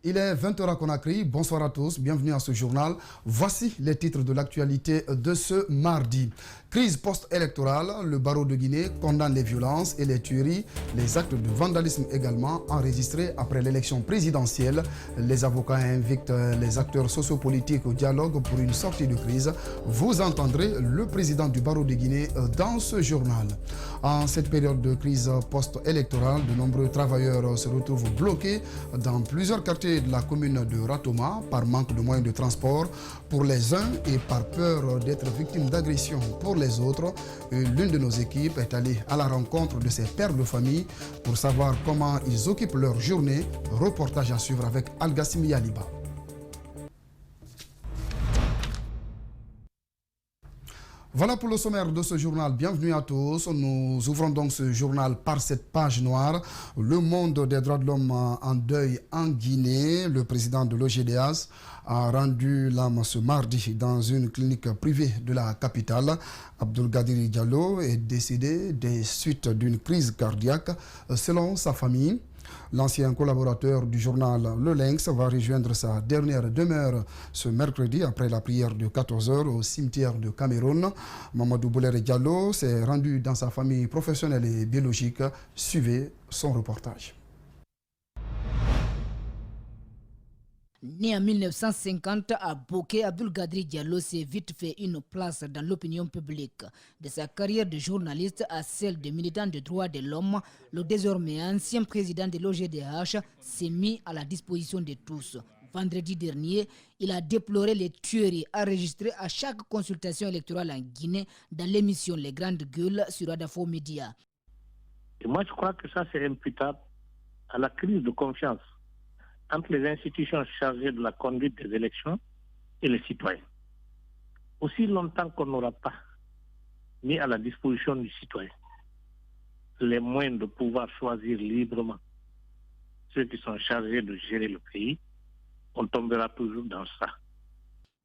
Il est 20h à Conakry. Bonsoir à tous, bienvenue à ce journal. Voici les titres de l'actualité de ce mardi. Crise post-électorale, le barreau de Guinée condamne les violences et les tueries, les actes de vandalisme également enregistrés après l'élection présidentielle. Les avocats invitent les acteurs sociopolitiques au dialogue pour une sortie de crise. Vous entendrez le président du barreau de Guinée dans ce journal. En cette période de crise post-électorale, de nombreux travailleurs se retrouvent bloqués dans plusieurs quartiers de la commune de Ratoma par manque de moyens de transport pour les uns et par peur d'être victimes d'agressions pour les autres. L'une de nos équipes est allée à la rencontre de ces pères de famille pour savoir comment ils occupent leur journée. Reportage à suivre avec Al-Gassimi Yaliba. Voilà pour le sommaire de ce journal. Bienvenue à tous. Nous ouvrons donc ce journal par cette page noire. Le monde des droits de l'homme en deuil en Guinée. Le président de l'OGDH a rendu l'âme ce mardi dans une clinique privée de la capitale. Abdulgadir Diallo est décédé des suites d'une crise cardiaque selon sa famille. L'ancien collaborateur du journal Le Lynx va rejoindre sa dernière demeure ce mercredi après la prière de 14h au cimetière de Cameroun. Mamadou Boulere Diallo s'est rendu dans sa famille professionnelle et biologique. Suivez son reportage. Né en 1950 à Bokeh, Abdulgadir Diallo s'est vite fait une place dans l'opinion publique. De sa carrière de journaliste à celle de militant de droits de l'homme, le désormais ancien président de l'OGDH s'est mis à la disposition de tous. Vendredi dernier, il a déploré les tueries enregistrées à chaque consultation électorale en Guinée dans l'émission Les Grandes Gueules sur Adafo Média. Et moi, je crois que ça, c'est imputable à la crise de confiance entre les institutions chargées de la conduite des élections et les citoyens. Aussi longtemps qu'on n'aura pas mis à la disposition du citoyen les moyens de pouvoir choisir librement ceux qui sont chargés de gérer le pays, on tombera toujours dans ça.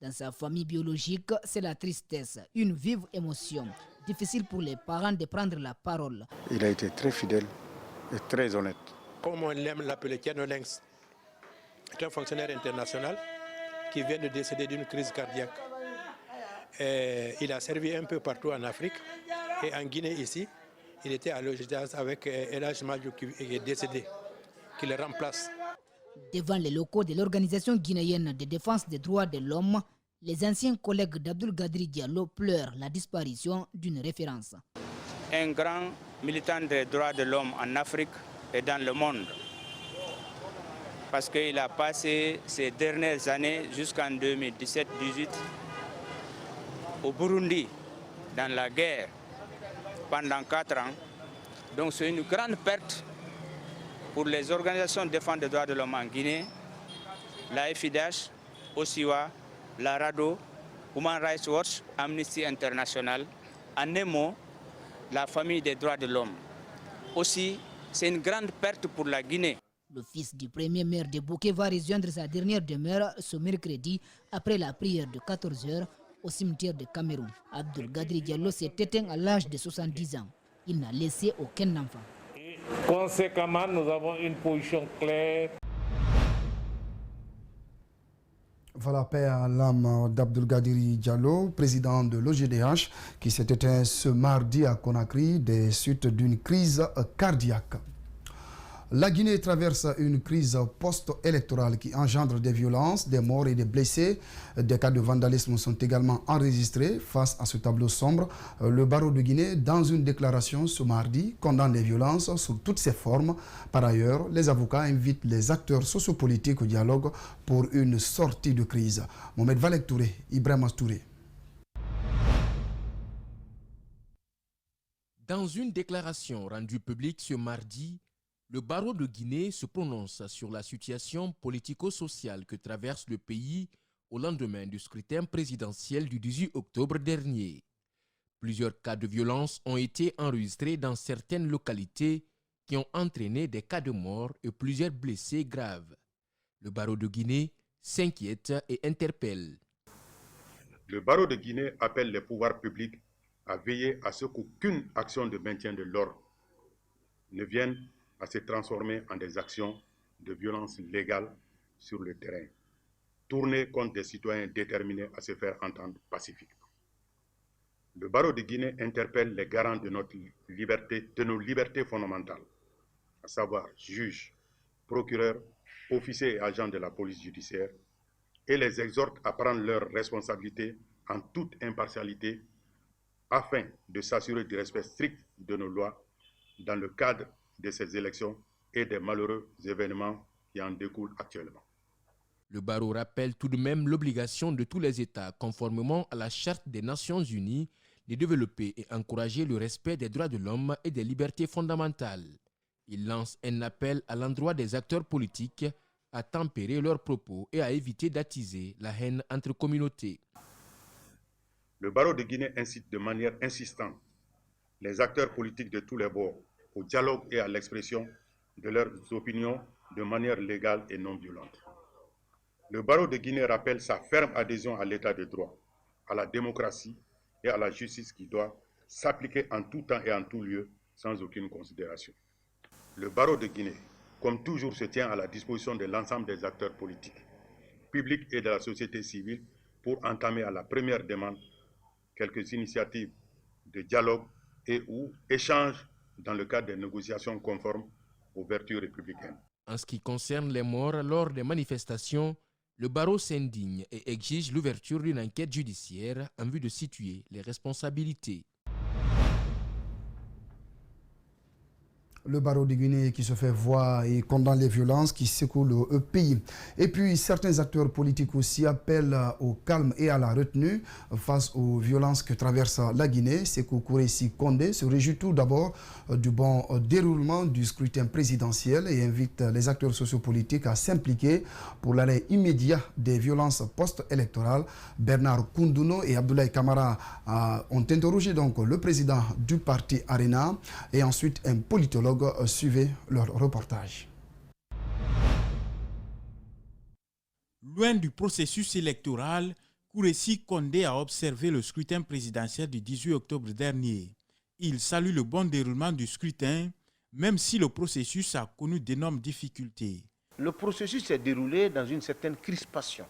Dans sa famille biologique, c'est la tristesse, une vive émotion. Difficile pour les parents de prendre la parole. Il a été très fidèle et très honnête. Comme on l'aime l'appeler, Tiano Lynx est un fonctionnaire international qui vient de décéder d'une crise cardiaque. Il a servi un peu partout en Afrique et en Guinée ici. Il était à l'OGDH avec Elhaj Majou qui est décédé, qui le remplace. Devant les locaux de l'Organisation guinéenne de défense des droits de l'homme, les anciens collègues d'Abdulgadir Diallo pleurent la disparition d'une référence. Un grand militant des droits de l'homme en Afrique et dans le monde. Parce qu'il a passé ces dernières années jusqu'en 2017-18 au Burundi, dans la guerre, pendant 4 ans. Donc c'est une grande perte pour les organisations de défense des droits de l'homme en Guinée, la FIDH, OSIWA, la RADO, Human Rights Watch, Amnesty International, en un mot, la famille des droits de l'homme. Aussi, c'est une grande perte pour la Guinée. Le fils du premier maire de Bokeh va rejoindre sa dernière demeure ce mercredi après la prière de 14h au cimetière de Cameroun. Abdulgadir Diallo s'est éteint à l'âge de 70 ans. Il n'a laissé aucun enfant. Conséquemment, nous avons une position claire. Voilà, paix à l'âme d'Abdulgadir Diallo, président de l'OGDH, qui s'est éteint ce mardi à Conakry des suites d'une crise cardiaque. La Guinée traverse une crise post-électorale qui engendre des violences, des morts et des blessés. Des cas de vandalisme sont également enregistrés. Face à ce tableau sombre, le barreau de Guinée, dans une déclaration ce mardi, condamne les violences sous toutes ses formes. Par ailleurs, les avocats invitent les acteurs sociopolitiques au dialogue pour une sortie de crise. Mohamed Valek Touré, Ibrahim Touré. Dans une déclaration rendue publique ce mardi, le barreau de Guinée se prononce sur la situation politico-sociale que traverse le pays au lendemain du scrutin présidentiel du 18 octobre dernier. Plusieurs cas de violence ont été enregistrés dans certaines localités qui ont entraîné des cas de mort et plusieurs blessés graves. Le barreau de Guinée s'inquiète et interpelle. Le barreau de Guinée appelle les pouvoirs publics à veiller à ce qu'aucune action de maintien de l'ordre ne vienne à se transformer en des actions de violence légale sur le terrain, tournés contre des citoyens déterminés à se faire entendre pacifiquement. Le barreau de Guinée interpelle les garants de nos libertés fondamentales, à savoir juges, procureurs, officiers et agents de la police judiciaire, et les exhorte à prendre leurs responsabilités en toute impartialité afin de s'assurer du respect strict de nos lois dans le cadre de ces élections et des malheureux événements qui en découlent actuellement. Le barreau rappelle tout de même l'obligation de tous les États, conformément à la Charte des Nations Unies, de développer et encourager le respect des droits de l'homme et des libertés fondamentales. Il lance un appel à l'endroit des acteurs politiques à tempérer leurs propos et à éviter d'attiser la haine entre communautés. Le barreau de Guinée incite de manière insistante les acteurs politiques de tous les bords au dialogue et à l'expression de leurs opinions de manière légale et non violente. Le barreau de Guinée rappelle sa ferme adhésion à l'état de droit, à la démocratie et à la justice qui doit s'appliquer en tout temps et en tout lieu sans aucune considération. Le barreau de Guinée, comme toujours, se tient à la disposition de l'ensemble des acteurs politiques, publics et de la société civile pour entamer à la première demande quelques initiatives de dialogue et ou échanges dans le cadre des négociations conformes aux vertus républicaines. En ce qui concerne les morts lors des manifestations, le barreau s'indigne et exige l'ouverture d'une enquête judiciaire en vue de situer les responsabilités. Le barreau de Guinée qui se fait voir et condamne les violences qui secouent le pays. Et puis, certains acteurs politiques aussi appellent au calme et à la retenue face aux violences que traverse la Guinée. Sékou Kouressi Condé se réjouit tout d'abord du bon déroulement du scrutin présidentiel et invite les acteurs sociopolitiques à s'impliquer pour l'arrêt immédiat des violences post-électorales. Bernard Koundouno et Abdoulaye Kamara ont interrogé donc le président du parti Arena et ensuite un politologue. Suivez leur reportage. Loin du processus électoral, Kouressi Condé a observé le scrutin présidentiel du 18 octobre dernier. Il salue le bon déroulement du scrutin, même si le processus a connu d'énormes difficultés. Le processus s'est déroulé dans une certaine crispation,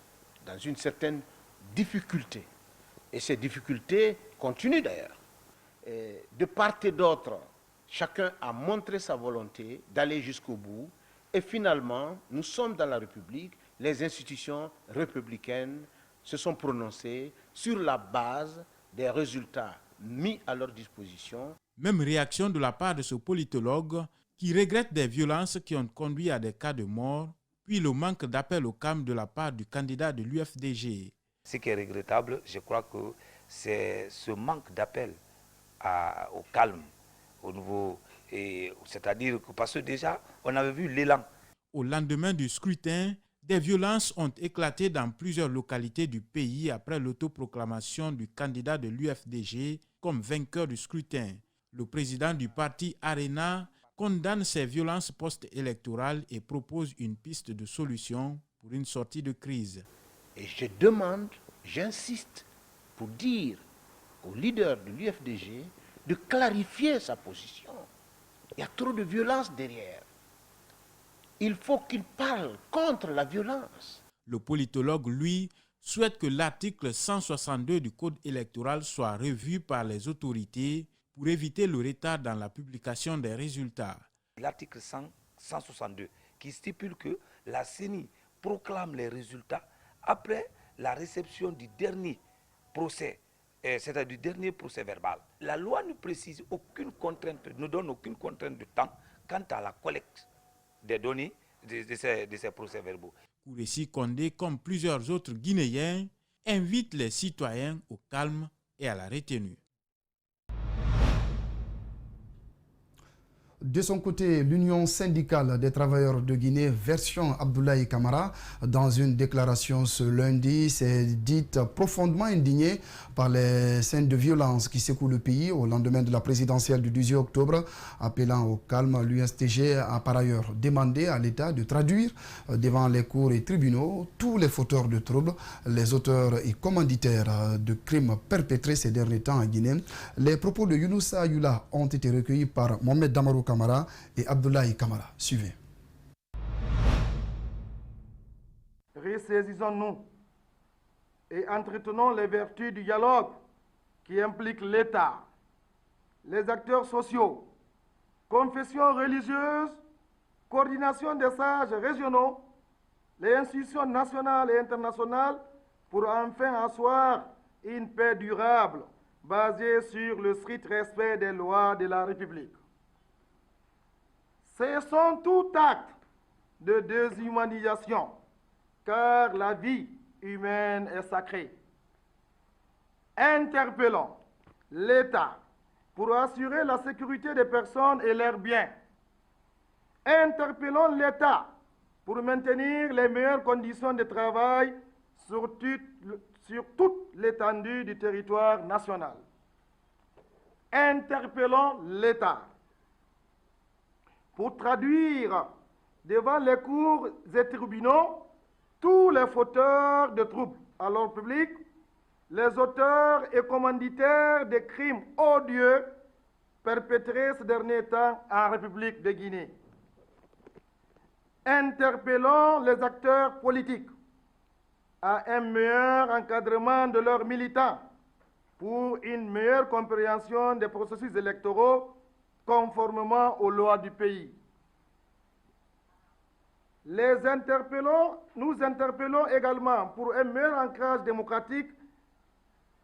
dans une certaine difficulté. Et ces difficultés continuent d'ailleurs. De part et d'autre, chacun a montré sa volonté d'aller jusqu'au bout et finalement, nous sommes dans la République, les institutions républicaines se sont prononcées sur la base des résultats mis à leur disposition. Même réaction de la part de ce politologue qui regrette des violences qui ont conduit à des cas de mort, puis le manque d'appel au calme de la part du candidat de l'UFDG. Ce qui est regrettable, je crois que c'est ce manque d'appel au calme au niveau, c'est-à-dire que parce que déjà, on avait vu l'élan. Au lendemain du scrutin, des violences ont éclaté dans plusieurs localités du pays après l'autoproclamation du candidat de l'UFDG comme vainqueur du scrutin. Le président du parti Arena condamne ces violences post-électorales et propose une piste de solution pour une sortie de crise. Et je demande, j'insiste, pour dire au leader de l'UFDG de clarifier sa position. Il y a trop de violence derrière. Il faut qu'il parle contre la violence. Le politologue, lui, souhaite que l'article 162 du Code électoral soit revu par les autorités pour éviter le retard dans la publication des résultats. L'article 162 qui stipule que la CENI proclame les résultats après la réception du dernier procès, c'est-à-dire du dernier procès verbal. La loi ne précise aucune contrainte, ne donne aucune contrainte de temps quant à la collecte des données de ces procès verbaux. Kouressi Condé, comme plusieurs autres Guinéens, invite les citoyens au calme et à la retenue. De son côté, l'Union syndicale des travailleurs de Guinée, version Abdoulaye Kamara, dans une déclaration ce lundi, s'est dite profondément indignée par les scènes de violence qui secouent le pays au lendemain de la présidentielle du 18 octobre. Appelant au calme, l'USTG a par ailleurs demandé à l'État de traduire devant les cours et tribunaux tous les fauteurs de troubles, les auteurs et commanditaires de crimes perpétrés ces derniers temps en Guinée. Les propos de Younoussa Ayoula ont été recueillis par Mohamed Damarou Kamara et Abdoulaye Kamara. Suivez. ressaisissons-nous et entretenons les vertus du dialogue qui implique l'État, les acteurs sociaux, confessions religieuses, coordination des sages régionaux, les institutions nationales et internationales pour enfin asseoir une paix durable basée sur le strict respect des lois de la République. Cessons tout acte de déshumanisation, car la vie humaine est sacrée. Interpellons l'État pour assurer la sécurité des personnes et leurs biens. Interpellons l'État pour maintenir les meilleures conditions de travail sur toute l'étendue du territoire national. Interpellons l'État pour traduire devant les cours et tribunaux tous les fauteurs de troubles à l'ordre public, les auteurs et commanditaires des crimes odieux perpétrés ces derniers temps en République de Guinée. Interpellons les acteurs politiques à un meilleur encadrement de leurs militants pour une meilleure compréhension des processus électoraux conformément aux lois du pays. Nous interpellons également pour un meilleur ancrage démocratique.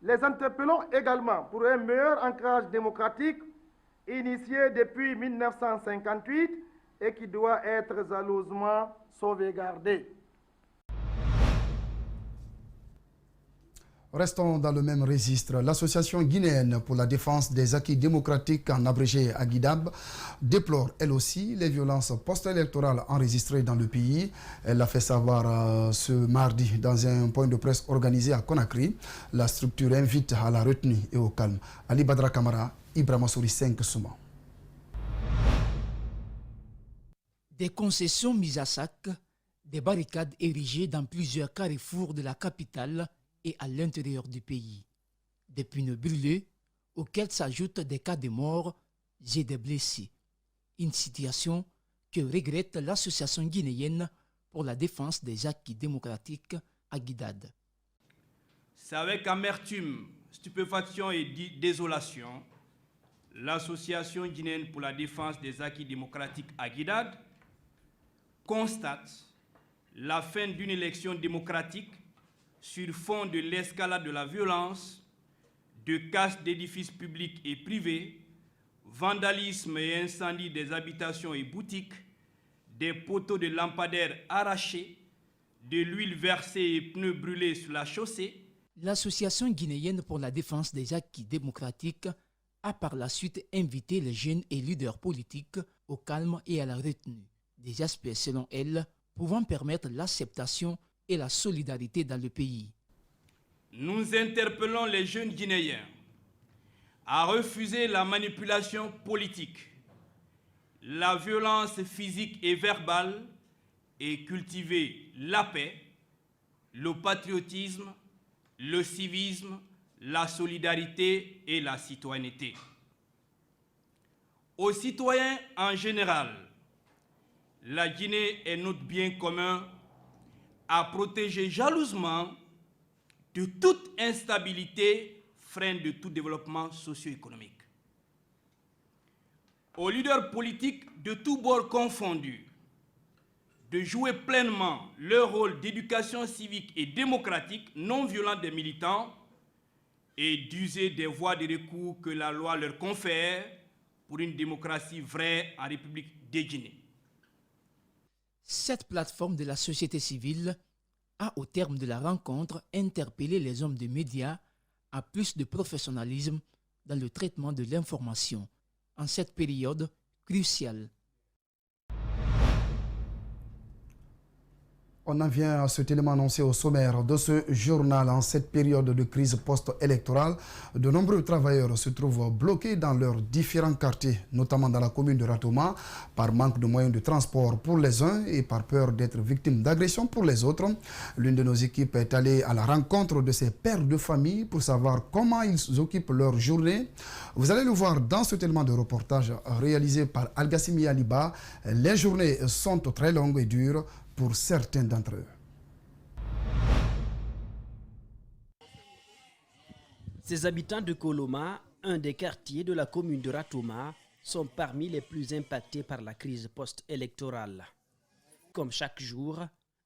Les interpellons également pour un meilleur ancrage démocratique initié depuis 1958 et qui doit être jalousement sauvegardé. Restons dans le même registre. L'association guinéenne pour la défense des acquis démocratiques, en abrégé AGIDAB, déplore elle aussi les violences post-électorales enregistrées dans le pays. Elle l'a fait savoir ce mardi dans un point de presse organisé à Conakry. La structure invite à la retenue et au calme. Ali Badra Kamara, Ibrahima Souri 5 Souma. Des concessions mises à sac, des barricades érigées dans plusieurs carrefours de la capitale et à l'intérieur du pays. Des pneus brûlés auxquels s'ajoutent des cas de mort et des blessés. Une situation que regrette l'association guinéenne pour la défense des acquis démocratiques AGIDAD. C'est avec amertume, stupéfaction et désolation, l'association guinéenne pour la défense des acquis démocratiques AGIDAD constate la fin d'une élection démocratique sur fond de l'escalade de la violence, de casse d'édifices publics et privés, vandalisme et incendie des habitations et boutiques, des poteaux de lampadaires arrachés, de l'huile versée et pneus brûlés sur la chaussée. L'association guinéenne pour la défense des acquis démocratiques a par la suite invité les jeunes et leaders politiques au calme et à la retenue. Des aspects, selon elle, pouvant permettre l'acceptation et la solidarité dans le pays. Nous interpellons les jeunes Guinéens à refuser la manipulation politique, la violence physique et verbale et cultiver la paix, le patriotisme, le civisme, la solidarité et la citoyenneté. Aux citoyens en général, la Guinée est notre bien commun à protéger jalousement de toute instabilité, frein de tout développement socio-économique. Aux leaders politiques de tous bords confondus de jouer pleinement leur rôle d'éducation civique et démocratique non violent des militants et d'user des voies de recours que la loi leur confère pour une démocratie vraie en République de Guinée. Cette plateforme de la société civile a, au terme de la rencontre, interpellé les hommes des médias à plus de professionnalisme dans le traitement de l'information en cette période cruciale. On en vient à cet élément annoncé au sommaire de ce journal. En cette période de crise post-électorale, de nombreux travailleurs se trouvent bloqués dans leurs différents quartiers, notamment dans la commune de Ratoma, par manque de moyens de transport pour les uns et par peur d'être victimes d'agressions pour les autres. L'une de nos équipes est allée à la rencontre de ces pères de famille pour savoir comment ils occupent leur journée. Vous allez le voir dans cet élément de reportage réalisé par Algassimi Aliba. Les journées sont très longues et dures pour certains d'entre eux. Ces habitants de Koloma, un des quartiers de la commune de Ratoma, sont parmi les plus impactés par la crise post-électorale. Comme chaque jour,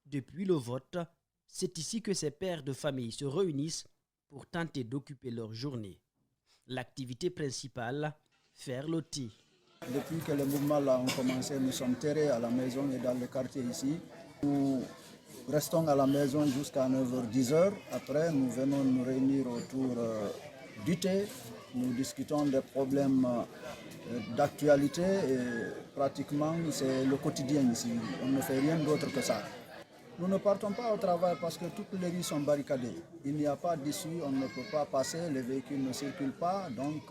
depuis le vote, c'est ici que ces pères de famille se réunissent pour tenter d'occuper leur journée. L'activité principale, faire le thé. Depuis que les mouvements là ont commencé, nous sommes terrés à la maison et dans le quartier ici. Nous restons à la maison jusqu'à 9h, 10h. Après, nous venons nous réunir autour du thé. Nous discutons des problèmes d'actualité et pratiquement c'est le quotidien ici. On ne fait rien d'autre que ça. Nous ne partons pas au travail parce que toutes les rues sont barricadées. Il n'y a pas d'issue, on ne peut pas passer, les véhicules ne circulent pas. Donc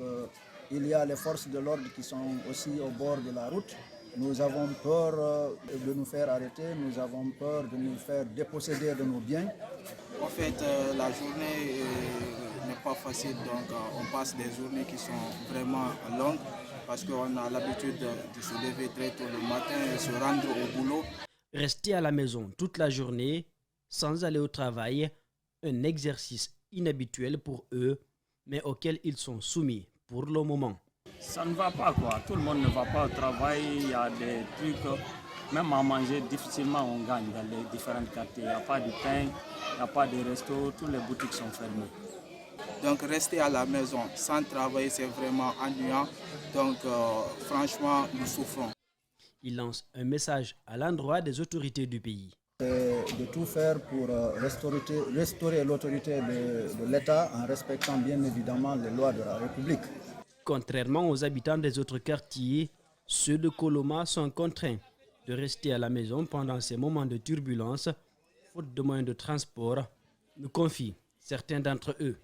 il y a les forces de l'ordre qui sont aussi au bord de la route. Nous avons peur de nous faire arrêter, nous avons peur de nous faire déposséder de nos biens. En fait, la journée n'est pas facile, donc on passe des journées qui sont vraiment longues parce qu'on a l'habitude de se lever très tôt le matin et se rendre au boulot. Rester à la maison toute la journée sans aller au travail, un exercice inhabituel pour eux, mais auquel ils sont soumis pour le moment. Ça ne va pas quoi, tout le monde ne va pas au travail, il y a des trucs, même à manger difficilement on gagne dans les différents quartiers, il n'y a pas de pain, il n'y a pas de resto, toutes les boutiques sont fermées. Donc rester à la maison sans travailler c'est vraiment ennuyant, donc franchement nous souffrons. Il lance un message à l'endroit des autorités du pays. De tout faire pour restaurer l'autorité de l'État en respectant bien évidemment les lois de la République. Contrairement aux habitants des autres quartiers, ceux de Koloma sont contraints de rester à la maison pendant ces moments de turbulence, faute de moyens de transport, nous confient certains d'entre eux.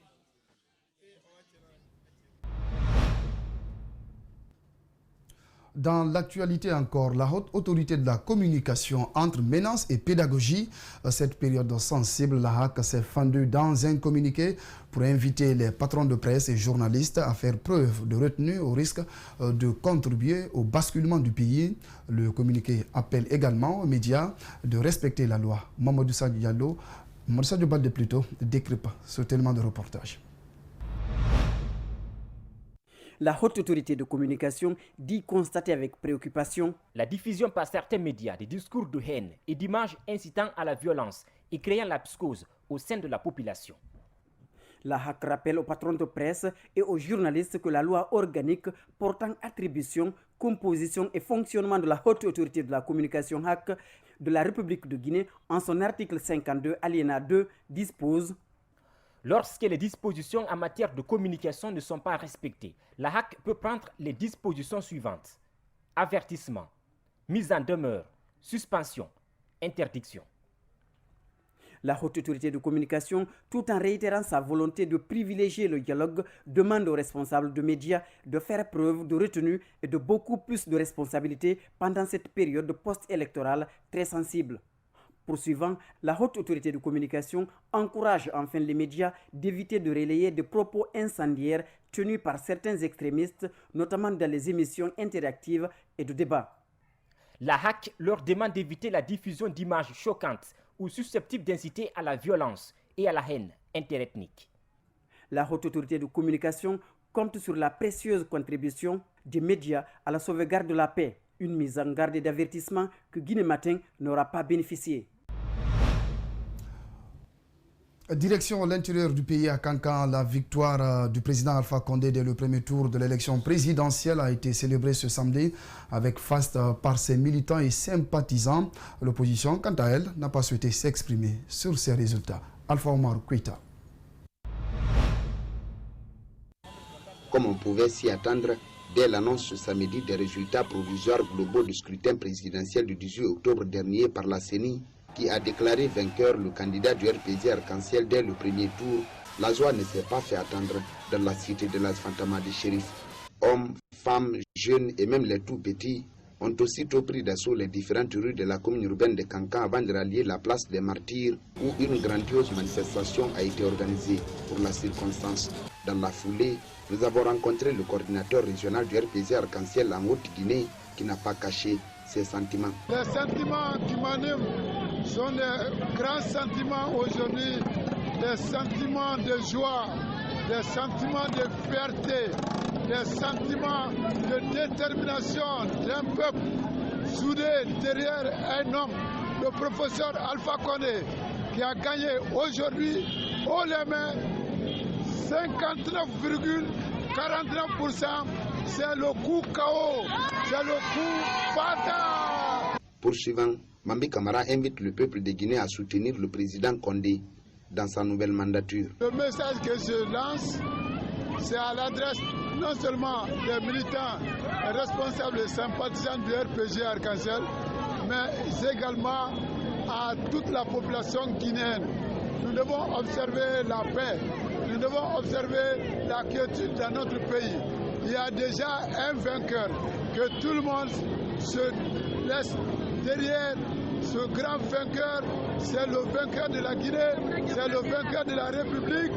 Dans l'actualité encore, la haute autorité de la communication entre menaces et pédagogie, cette période sensible, la HAC s'est fendue dans un communiqué pour inviter les patrons de presse et journalistes à faire preuve de retenue au risque de contribuer au basculement du pays. Le communiqué appelle également aux médias de respecter la loi. Mamadou Sadio Balde plutôt décrypte ce tellement de reportages. La haute autorité de communication dit constater avec préoccupation la diffusion par certains médias des discours de haine et d'images incitant à la violence et créant la psychose au sein de la population. La HAC rappelle aux patrons de presse et aux journalistes que la loi organique portant attribution, composition et fonctionnement de la haute autorité de la communication HAC de la République de Guinée, en son article 52, alinéa 2, dispose: lorsque les dispositions en matière de communication ne sont pas respectées, la HAC peut prendre les dispositions suivantes: avertissement, mise en demeure, suspension, interdiction. La haute autorité de communication, tout en réitérant sa volonté de privilégier le dialogue, demande aux responsables de médias de faire preuve de retenue et de beaucoup plus de responsabilité pendant cette période post-électorale très sensible. Poursuivant, la haute autorité de communication encourage enfin les médias d'éviter de relayer des propos incendiaires tenus par certains extrémistes, notamment dans les émissions interactives et de débat. La HAC leur demande d'éviter la diffusion d'images choquantes ou susceptibles d'inciter à la violence et à la haine interethnique. La haute autorité de communication compte sur la précieuse contribution des médias à la sauvegarde de la paix, une mise en garde d'avertissement que Guinée Matin n'aura pas bénéficié. Direction l'intérieur du pays à Kankan, la victoire du président Alpha Condé dès le premier tour de l'élection présidentielle a été célébrée ce samedi avec faste par ses militants et sympathisants. L'opposition, quant à elle, n'a pas souhaité s'exprimer sur ces résultats. Alpha Omar Kouita. Comme on pouvait s'y attendre, dès l'annonce ce samedi des résultats provisoires globaux du scrutin présidentiel du 18 octobre dernier par la CENI, qui a déclaré vainqueur le candidat du RPG Arc-en-Ciel dès le premier tour, la joie ne s'est pas fait attendre dans la cité de la Fantama des Chérifs. Hommes, femmes, jeunes et même les tout petits ont aussitôt pris d'assaut les différentes rues de la commune urbaine de Kankan avant de rallier la place des Martyrs où une grandiose manifestation a été organisée pour la circonstance. Dans la foulée, nous avons rencontré le coordinateur régional du RPG Arc-en-Ciel en Haute-Guinée qui n'a pas caché ses sentiments. Les sentiments qui m'animent sont des grands sentiments aujourd'hui, des sentiments de joie, des sentiments de fierté, des sentiments de détermination d'un peuple soudé derrière un homme, le professeur Alpha Condé, qui a gagné aujourd'hui haut les mains 59,49%. C'est le coup KO, c'est le coup fatal. Poursuivant, Mambi Camara invite le peuple de Guinée à soutenir le président Condé dans sa nouvelle mandature. Le message que je lance, c'est à l'adresse non seulement des militants et responsables et sympathisants du RPG Arc-en-Ciel, mais également à toute la population guinéenne. Nous devons observer la paix, nous devons observer la quiétude dans notre pays. Il y a déjà un vainqueur, que tout le monde se laisse derrière. Ce grand vainqueur, c'est le vainqueur de la Guinée, c'est le vainqueur de la République.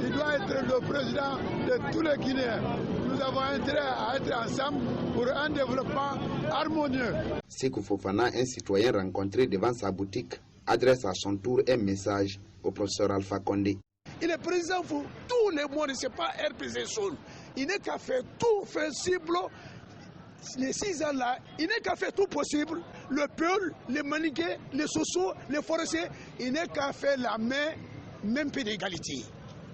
Il doit être le président de tous les Guinéens. Nous avons intérêt à être ensemble pour un développement harmonieux. Sékou Fofana, un citoyen rencontré devant sa boutique, adresse à son tour un message au professeur Alpha Condé. Il est président pour tous les mondes, ce n'est pas RPC seul. Il n'est qu'à faire tout possible. Les 6 ans-là, il n'est qu'à faire tout possible. Le peuple, les maniqués, les sociaux, les forestiers, il n'est qu'à faire la main, même peu d'égalité.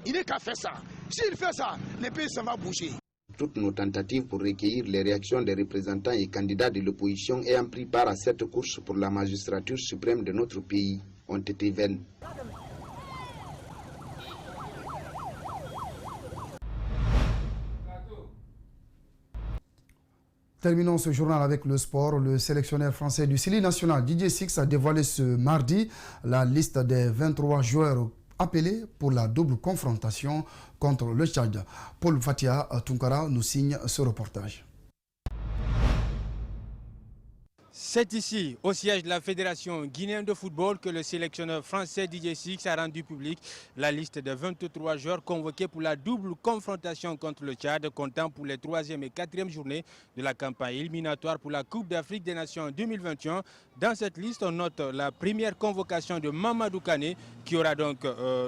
Il n'est qu'à faire ça. S'il fait ça, le pays, ça va bouger. Toutes nos tentatives pour recueillir les réactions des représentants et candidats de l'opposition ayant pris part à cette course pour la magistrature suprême de notre pays ont été vaines. Terminons ce journal avec le sport. Le sélectionneur français du Sili national, Didier Six, a dévoilé ce mardi la liste des 23 joueurs appelés pour la double confrontation contre le Tchad. Paul Fatia Tunkara nous signe ce reportage. C'est ici, au siège de la Fédération guinéenne de football, que le sélectionneur français Didier Six a rendu public la liste de 23 joueurs convoqués pour la double confrontation contre le Tchad, comptant pour les 3e et 4e journées de la campagne éliminatoire pour la Coupe d'Afrique des Nations 2021. Dans cette liste, on note la première convocation de Mamadou Kane, qui aura donc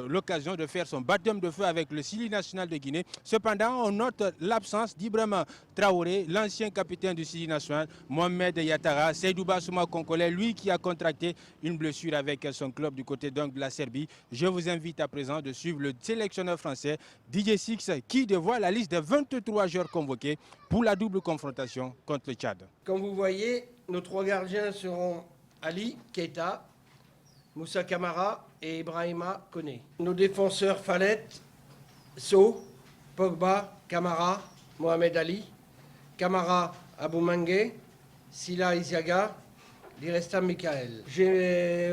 l'occasion de faire son baptême de feu avec le Sili national de Guinée. Cependant, on note l'absence d'Ibrahima Traoré, l'ancien capitaine du Sili national, Mohamed Yatara, Seydou Bassouma Konkolé, lui qui a contracté une blessure avec son club du côté donc de la Serbie. Je vous invite à présent de suivre le sélectionneur français Didier Six qui dévoile la liste de 23 joueurs convoqués pour la double confrontation contre le Tchad. Comme vous voyez, nos 3 gardiens seront Ali Keita, Moussa Camara et Ibrahima Koné. Nos défenseurs Fallet, So, Pogba, Camara, Mohamed Ali, Camara Aboumangue, Sila Isiaga, Lirestam Michael.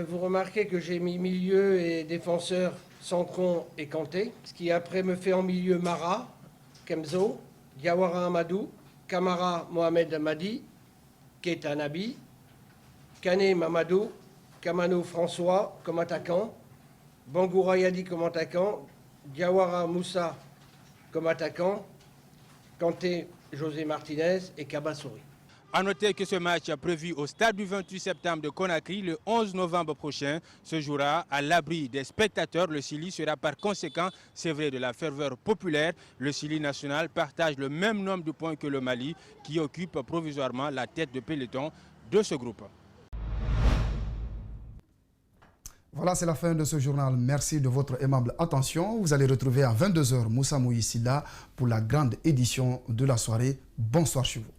Vous remarquez que j'ai mis milieu et défenseur Sankon et Kanté, ce qui après me fait en milieu Mara, Kemzo, Diawara Amadou, Camara Mohamed Madi, Keita Nabi, Kane Mamadou, Kamano François comme attaquant, Bangoura Yadi comme attaquant, Diawara Moussa comme attaquant, Kanté José Martinez et Kabassouri. A noter que ce match prévu au stade du 28 septembre de Conakry le 11 novembre prochain se jouera à l'abri des spectateurs. Le Sili sera par conséquent, c'est vrai, de la ferveur populaire. Le Sili national partage le même nombre de points que le Mali qui occupe provisoirement la tête de peloton de ce groupe. Voilà, c'est la fin de ce journal. Merci de votre aimable attention. Vous allez retrouver à 22h Moussa Moïsila pour la grande édition de la soirée. Bonsoir chez vous.